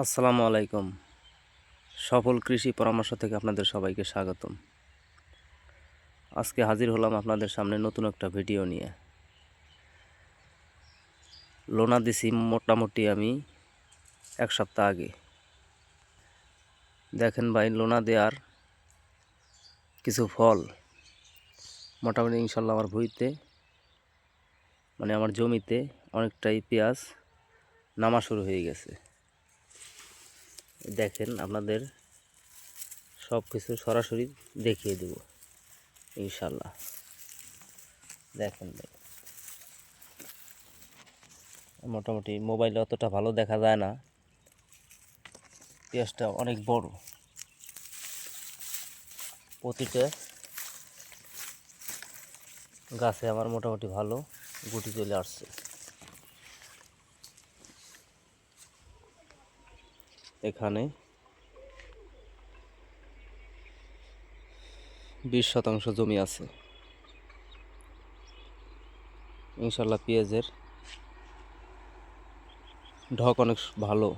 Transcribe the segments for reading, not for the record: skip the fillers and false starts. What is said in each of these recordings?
আসসালামু আলাইকুম। সফল কৃষি পরামর্শ থেকে আপনাদের সবাইকে স্বাগতম। আজকে হাজির হলাম আপনাদের সামনে নতুন একটা ভিডিও নিয়ে। লোনা দিছি মোটামুটি আমি 1 সপ্তাহ আগে। দেখেন ভাই, লোনা দেওয়ার কিছু ফল মোটামুটি ইনশাল্লাহ আমার ভুঁইতে আমার জমিতে অনেকটাই পেঁয়াজ নামা শুরু হয়ে গেছে। দেখেন, আপনাদের সব কিছু সরাসরি দেখিয়ে দেব ইনশাল্লাহ। দেখেন ভাই, মোটামুটি মোবাইলে অতটা ভালো দেখা যায় না, পেঁয়াজটা অনেক বড়। প্রতিটা গাছে আমার মোটামুটি ভালো গুটি চলে আসছে। এখানে 20 শতাংশ জমি আছে। ইনশাল্লাহ পেঁয়াজের ঢক অনেক ভালো।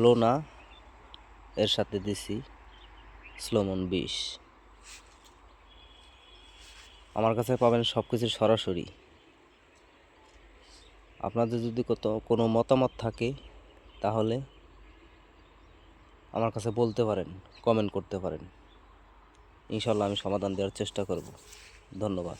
লোনা এর সাথে দিছি স্লোমন 20। আমার কাছে পাবেন সব কিছু সরাসরি। আপনাদের যদি কোনো মতামত থাকে তাহলে আমার কাছে বলতে পারেন, কমেন্ট করতে পারেন। ইনশাল্লাহ আমি সমাধান দেওয়ার চেষ্টা করব। ধন্যবাদ।